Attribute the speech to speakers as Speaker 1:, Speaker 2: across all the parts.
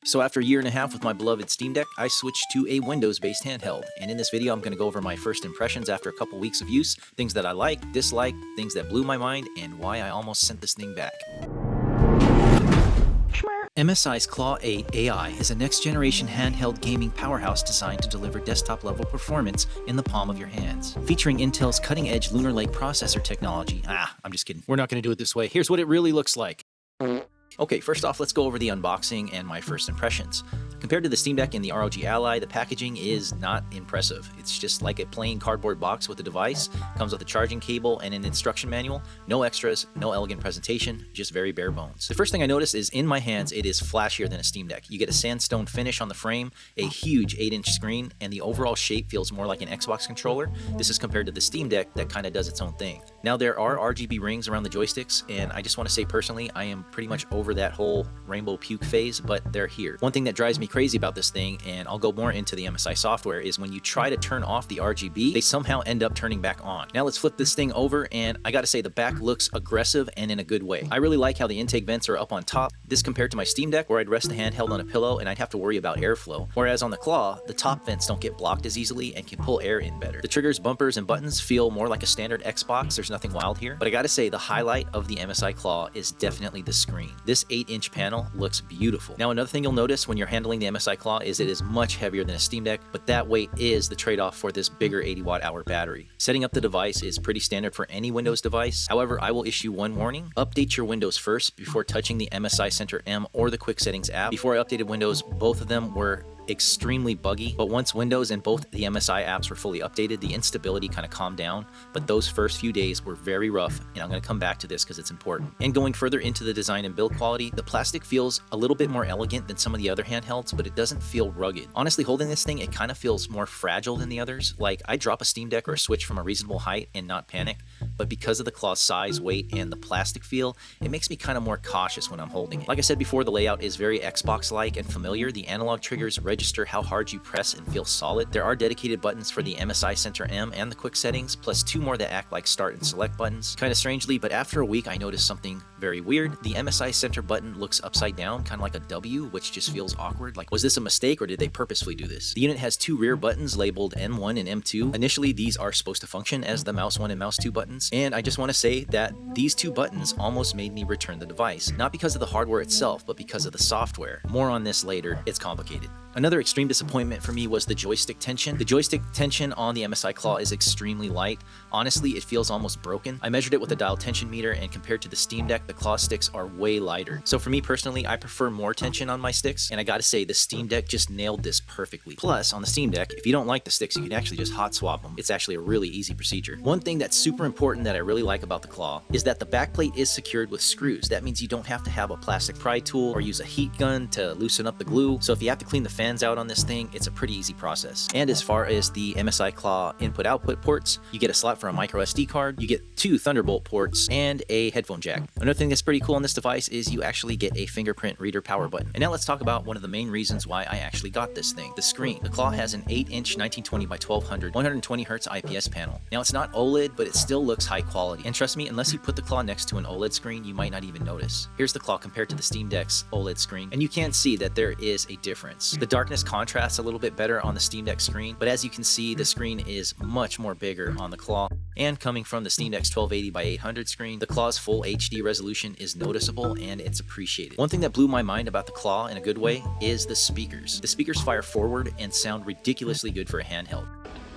Speaker 1: So after a year and a half with my beloved Steam Deck, I switched to a Windows-based handheld. And in this video, I'm going to go over my first impressions after a couple weeks of use, things that I like, dislike, things that blew my mind, and why I almost sent this thing back. MSI's Claw 8 AI is a next-generation handheld gaming powerhouse designed to deliver desktop-level performance in the palm of your hands. Featuring Intel's cutting-edge Lunar Lake processor technology. I'm just kidding. We're not going to do it this way. Here's what it really looks like. Okay, first off, let's go over the unboxing and my first impressions. Compared to the Steam Deck and the ROG Ally, the packaging is not impressive. It's just like a plain cardboard box with a device, comes with a charging cable and an instruction manual, no extras, no elegant presentation, just very bare bones. The first thing I noticed is in my hands, it is flashier than a Steam Deck. You get a sandstone finish on the frame, a huge 8-inch screen, and the overall shape feels more like an Xbox controller. This is compared to the Steam Deck that kind of does its own thing. Now there are RGB rings around the joysticks, and I just want to say personally, I am pretty much over that whole rainbow puke phase, but they're here. One thing that drives me crazy about this thing, and I'll go more into the MSI software, is when you try to turn off the RGB, they somehow end up turning back on. Now let's flip this thing over, and I gotta say the back looks aggressive and in a good way. I really like how the intake vents are up on top. This compared to my Steam Deck, where I'd rest the handheld on a pillow and I'd have to worry about airflow. Whereas on the Claw, the top vents don't get blocked as easily and can pull air in better. The triggers, bumpers, and buttons feel more like a standard Xbox. There's nothing wild here. But I gotta say the highlight of the MSI Claw is definitely the screen. This 8-inch panel looks beautiful. Now another thing you'll notice when you're handling the MSI Claw is it is much heavier than a Steam Deck, but that weight is the trade-off for this bigger 80 watt-hour battery. Setting up the device is pretty standard for any Windows device. However, I will issue one warning. Update your Windows first before touching the MSI Center M or the Quick Settings app. Before I updated Windows, both of them were extremely buggy, but once Windows and both the MSI apps were fully updated, the instability kind of calmed down, but those first few days were very rough, and I'm going to come back to this because it's important. And going further into the design and build quality, the plastic feels a little bit more elegant than some of the other handhelds, but it doesn't feel rugged. Honestly, holding this thing, it kind of feels more fragile than the others. Like, I drop a Steam Deck or a Switch from a reasonable height and not panic, but because of the Claw's size, weight, and the plastic feel, it makes me kind of more cautious when I'm holding it. Like I said before, the layout is very Xbox-like and familiar. The analog triggers register how hard you press and feel solid. There are dedicated buttons for the MSI Center M and the Quick Settings, plus 2 more that act like start and select buttons. Kind of strangely, but after a week, I noticed something very weird. The MSI Center button looks upside down, kind of like a W, which just feels awkward. Like, was this a mistake or did they purposefully do this? The unit has 2 rear buttons labeled M1 and M2. Initially, these are supposed to function as the mouse 1 and mouse 2 buttons, and I just want to say that these 2 buttons almost made me return the device. Not because of the hardware itself, but because of the software. More on this later. It's complicated. Another extreme disappointment for me was the joystick tension. The joystick tension on the MSI Claw is extremely light. Honestly, it feels almost broken. I measured it with a dial tension meter, and compared to the Steam Deck, the Claw sticks are way lighter. So for me personally, I prefer more tension on my sticks, and I gotta say, the Steam Deck just nailed this perfectly. Plus, on the Steam Deck, if you don't like the sticks, you can actually just hot swap them. It's actually a really easy procedure. One thing that's super important that I really like about the Claw is that the backplate is secured with screws. That means you don't have to have a plastic pry tool or use a heat gun to loosen up the glue. So if you have to clean the fans out on this thing, it's a pretty easy process. And as far as the MSI Claw input-output ports, you get a slot for a micro SD card, you get 2 Thunderbolt ports, and a headphone jack. Another thing that's pretty cool on this device is you actually get a fingerprint reader power button. And now let's talk about one of the main reasons why I actually got this thing, the screen. The Claw has an 8-inch 1920 by 1200 120 Hz IPS panel. Now it's not OLED, but it still looks high quality. And trust me, unless you put the Claw next to an OLED screen, you might not even notice. Here's the Claw compared to the Steam Deck's OLED screen, and you can see that there is a difference. The darkness contrasts a little bit better on the Steam Deck screen, but as you can see, the screen is much more bigger on the Claw. And coming from the Steam Deck's 1280 by 800 screen, the Claw's full HD resolution is noticeable and it's appreciated. One thing that blew my mind about the Claw in a good way is the speakers. The speakers fire forward and sound ridiculously good for a handheld.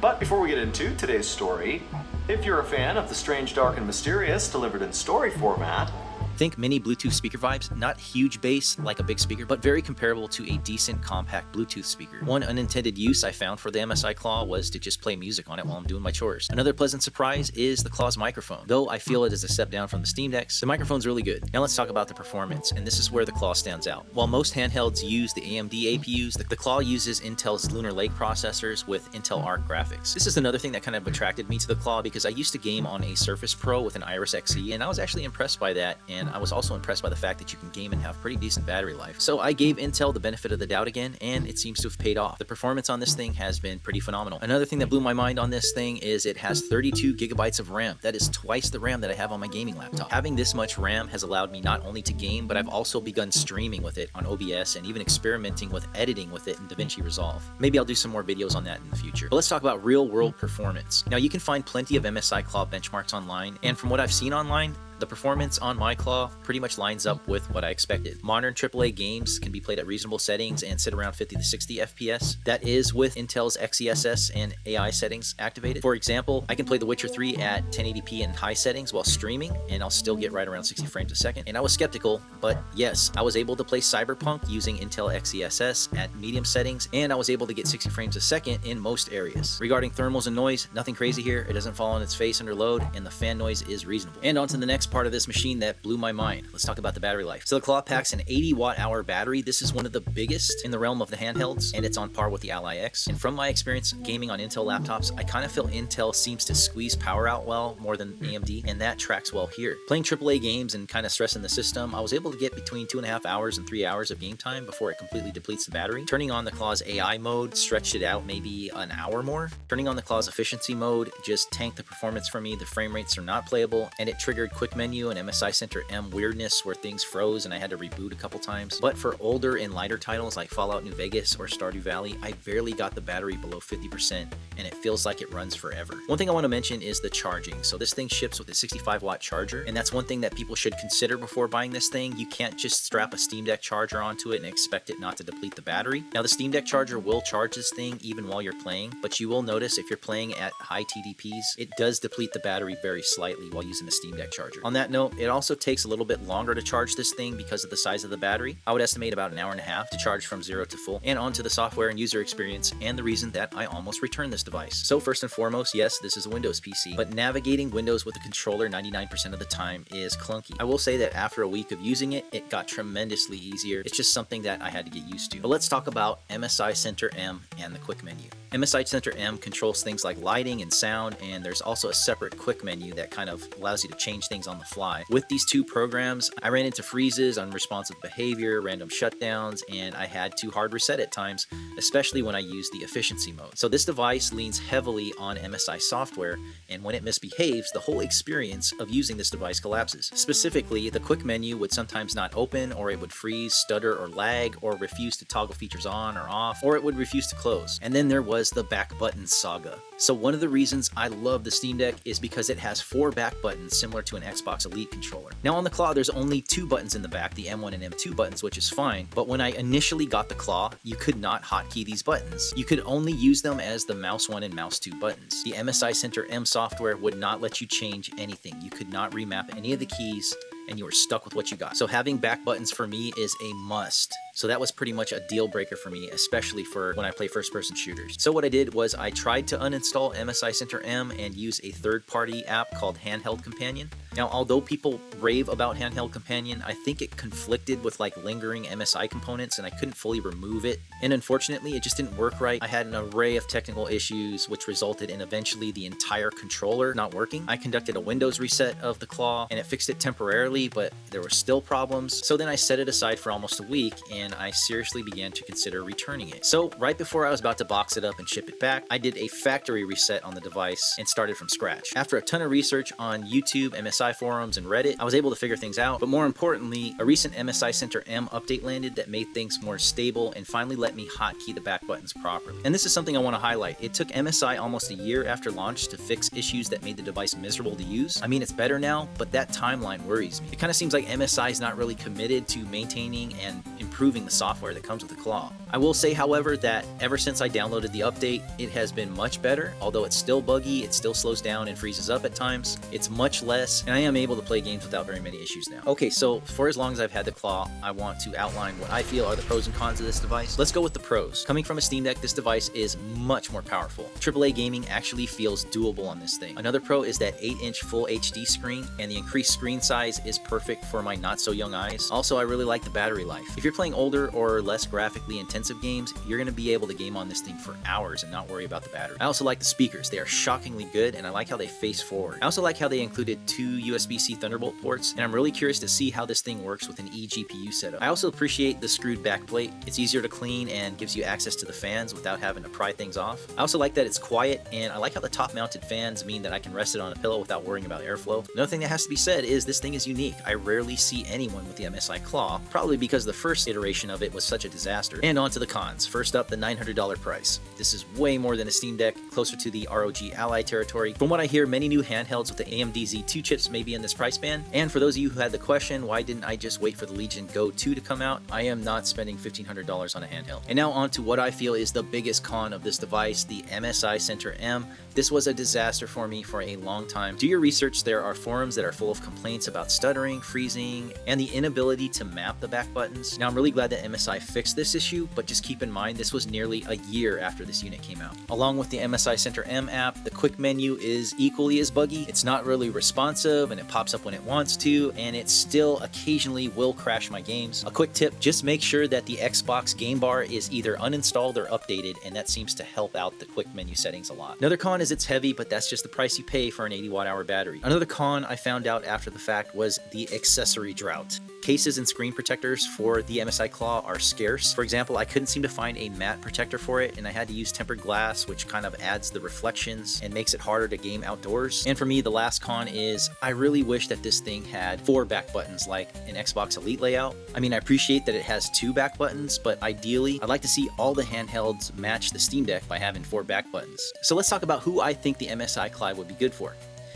Speaker 2: But before we get into today's story, if you're a fan of the strange, dark, and mysterious delivered in story format,
Speaker 1: Think mini Bluetooth speaker vibes, not huge bass like a big speaker, but very comparable to a decent compact Bluetooth speaker. One unintended use I found for the MSI Claw was to just play music on it while I'm doing my chores. Another pleasant surprise is the Claw's microphone. Though I feel it is a step down from the Steam Deck's, the microphone's really good. Now let's talk about the performance, and this is where the Claw stands out. While most handhelds use the AMD APUs, the Claw uses Intel's Lunar Lake processors with Intel Arc graphics. This is another thing that kind of attracted me to the Claw because I used to game on a Surface Pro with an Iris Xe, and I was actually impressed by that, and and I was also impressed by the fact that you can game and have pretty decent battery life. So I gave Intel the benefit of the doubt again, and it seems to have paid off. The performance on this thing has been pretty phenomenal. Another thing that blew my mind on this thing is it has 32 gigabytes of RAM. That is twice the RAM that I have on my gaming laptop. Having this much RAM has allowed me not only to game, but I've also begun streaming with it on OBS and even experimenting with editing with it in DaVinci Resolve. Maybe I'll do some more videos on that in the future. But let's talk about real-world performance. Now, you can find plenty of MSI Claw benchmarks online, and from what I've seen online, the performance on my Claw pretty much lines up with what I expected. Modern AAA games can be played at reasonable settings and sit around 50 to 60 FPS. That is with Intel's XeSS and AI settings activated. For example, I can play The Witcher 3 at 1080p in high settings while streaming, and I'll still get right around 60 frames a second. And I was skeptical, but yes, I was able to play Cyberpunk using Intel XeSS at medium settings, and I was able to get 60 frames a second in most areas. Regarding thermals and noise, nothing crazy here. It doesn't fall on its face under load, and the fan noise is reasonable. And on to the next part of this machine that blew my mind. Let's talk about the battery life. So the Claw packs an 80 watt-hour battery. This is one of the biggest in the realm of the handhelds, and it's on par with the Ally X. And from my experience gaming on Intel laptops, I kind of feel Intel seems to squeeze power out well more than AMD, and that tracks well here. Playing AAA games and kind of stressing the system, I was able to get between 2.5 hours and 3 hours of game time before it completely depletes the battery. Turning on the Claw's AI mode stretched it out maybe an hour more. Turning on the Claw's efficiency mode just tanked the performance for me. The frame rates are not playable, and it triggered quick menu and MSI Center M weirdness where things froze and I had to reboot a couple times. But for older and lighter titles like Fallout New Vegas or Stardew Valley, I barely got the battery below 50%, and it feels like it runs forever. One thing I want to mention is the charging. So this thing ships with a 65 watt charger, and that's one thing that people should consider before buying this thing. You can't just strap a Steam Deck charger onto it and expect it not to deplete the battery. Now the Steam Deck charger will charge this thing even while you're playing, but you will notice if you're playing at high TDPs, it does deplete the battery very slightly while using the Steam Deck charger. On that note, it also takes a little bit longer to charge this thing because of the size of the battery. I would estimate about an hour and a half to charge from 0 to full, and onto the software and user experience and the reason that I almost returned this device. So first and foremost, yes, this is a Windows PC, but navigating Windows with a controller 99% of the time is clunky. I will say that after a week of using it, it got tremendously easier. It's just something that I had to get used to. But let's talk about MSI Center M and the quick menu. MSI Center M controls things like lighting and sound, and there's also a separate quick menu that kind of allows you to change things on the fly. With these two programs, I ran into freezes, unresponsive behavior, random shutdowns, and I had to hard reset at times, especially when I used the efficiency mode. So this device leans heavily on MSI software, and when it misbehaves, the whole experience of using this device collapses. Specifically, the quick menu would sometimes not open, or it would freeze, stutter, or lag, or refuse to toggle features on or off, or it would refuse to close. And then there was the back button saga. So one of the reasons I love the Steam Deck is because it has 4 back buttons similar to an Xbox Elite controller. Now on the Claw, there's only 2 buttons in the back, the M1 and M2 buttons, which is fine, but when I initially got the Claw, you could not hotkey these buttons. You could only use them as the mouse 1 and mouse 2 buttons. The MSI Center M software would not let you change anything. You could not remap any of the keys, and you were stuck with what you got. So having back buttons for me is a must. So that was pretty much a deal breaker for me, especially for when I play first-person shooters. So what I did was I tried to uninstall MSI Center M and use a third-party app called Handheld Companion. Now, although people rave about Handheld Companion, I think it conflicted with like lingering MSI components and I couldn't fully remove it. And unfortunately, it just didn't work right. I had an array of technical issues, which resulted in eventually the entire controller not working. I conducted a Windows reset of the Claw and it fixed it temporarily, but there were still problems. So then I set it aside for almost a week and I seriously began to consider returning it. So right before I was about to box it up and ship it back, I did a factory reset on the device and started from scratch. After a ton of research on YouTube, MSI forums, and Reddit, I was able to figure things out, but more importantly, a recent MSI Center M update landed that made things more stable and finally let me hotkey the back buttons properly. And this is something I want to highlight. It took MSI almost a year after launch to fix issues that made the device miserable to use. I mean, it's better now, but that timeline worries me. It kind of seems like MSI is not really committed to maintaining and improving the software that comes with the Claw. I will say, however, that ever since I downloaded the update, it has been much better. Although it's still buggy, it still slows down and freezes up at times. It's much less, and I am able to play games without very many issues now. Okay, so for as long as I've had the Claw, I want to outline what I feel are the pros and cons of this device. Let's go with the pros. Coming from a Steam Deck, this device is much more powerful. AAA gaming actually feels doable on this thing. Another pro is that 8-inch full HD screen, and the increased screen size is perfect for my not so young eyes. Also, I really like the battery life. If you're playing playing older or less graphically intensive games, you're going to be able to game on this thing for hours and not worry about the battery. I also like the speakers. They are shockingly good, and I like how they face forward. I also like how they included 2 USB-C Thunderbolt ports, and I'm really curious to see how this thing works with an eGPU setup. I also appreciate the screwed back plate. It's easier to clean and gives you access to the fans without having to pry things off. I also like that it's quiet, and I like how the top-mounted fans mean that I can rest it on a pillow without worrying about airflow. Another thing that has to be said is this thing is unique. I rarely see anyone with the MSI Claw, probably because the first iteration of it was such a disaster. And on to the cons. First up, the $900 price. This is way more than a Steam Deck, closer to the ROG Ally territory. From what I hear, many new handhelds with the AMD Z2 chips may be in this price band. And for those of you who had the question, why didn't I just wait for the Legion Go 2 to come out? I am not spending $1,500 on a handheld. And now on to what I feel is the biggest con of this device, the MSI Center M. This was a disaster for me for a long time. Do your research. There are forums that are full of complaints about stuttering, freezing, and the inability to map the back buttons. Now I'm really glad that MSI fixed this issue, but just keep in mind this was nearly a year after this unit came out. Along with the MSI Center M app, the quick menu is equally as buggy. It's not really responsive, and it pops up when it wants to, and it still occasionally will crash my games. A quick tip, just make sure that the Xbox game bar is either uninstalled or updated, and that seems to help out the quick menu settings a lot. Another con is it's heavy, but that's just the price you pay for an 80 watt-hour battery. Another con I found out after the fact was the accessory drought. Cases and screen protectors for the MSI Claw are scarce. For example, I couldn't seem to find a matte protector for it, and I had to use tempered glass, which kind of adds the reflections and makes it harder to game outdoors. And for me, the last con is I really wish that this thing had 4 back buttons like an Xbox Elite layout. I mean, I appreciate that it has 2 back buttons, but ideally, I'd like to see all the handhelds match the Steam Deck by having 4 back buttons. So let's talk about who I think the MSI Claw would be good for.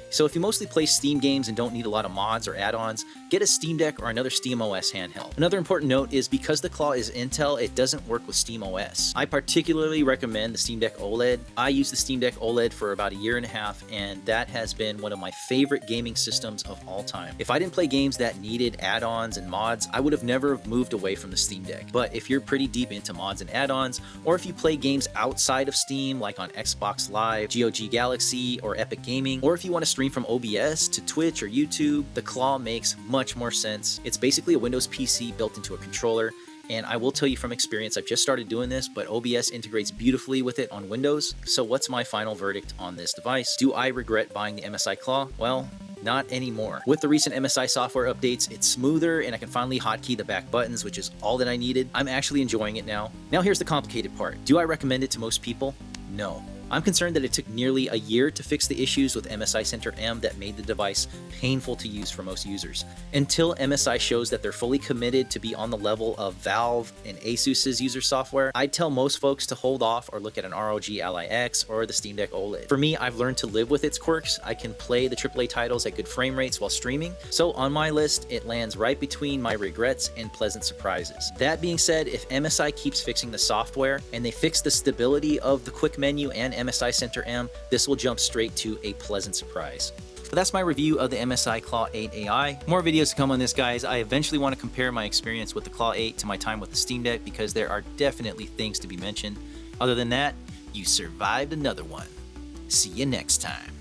Speaker 1: So if you mostly play Steam games and don't need a lot of mods or add-ons, get a Steam Deck or another SteamOS handheld. Another important note is because the Claw is Intel, it doesn't work with SteamOS. I particularly recommend the Steam Deck OLED. I used the Steam Deck OLED for about a year and a half, and that has been one of my favorite gaming systems of all time. If I didn't play games that needed add-ons and mods, I would have never moved away from the Steam Deck. But if you're pretty deep into mods and add-ons, or if you play games outside of Steam, like on Xbox Live, GOG Galaxy, or Epic Gaming, or if you want to stream from OBS to Twitch or YouTube, the Claw makes much more sense. It's basically a Windows PC built into a controller, and I will tell you from experience, I've just started doing this, but OBS integrates beautifully with it on Windows. So what's my final verdict on this device? Do I regret buying the MSI Claw? Well, not anymore. With the recent MSI software updates, it's smoother and I can finally hotkey the back buttons, which is all that I needed. I'm actually enjoying it now. Now here's the complicated part. Do I recommend it to most people? No. I'm concerned that it took nearly a year to fix the issues with MSI Center M that made the device painful to use for most users. Until MSI shows that they're fully committed to be on the level of Valve and Asus's user software, I'd tell most folks to hold off or look at an ROG Ally X or the Steam Deck OLED. For me, I've learned to live with its quirks. I can play the AAA titles at good frame rates while streaming, so on my list, it lands right between my regrets and pleasant surprises. That being said, if MSI keeps fixing the software and they fix the stability of the quick menu and MSI Center M, this will jump straight to a pleasant surprise. But that's my review of the MSI Claw 8 AI. More videos to come on this, guys. I eventually want to compare my experience with the Claw 8 to my time with the Steam Deck because there are definitely things to be mentioned. Other than that, you survived another one. See you next time.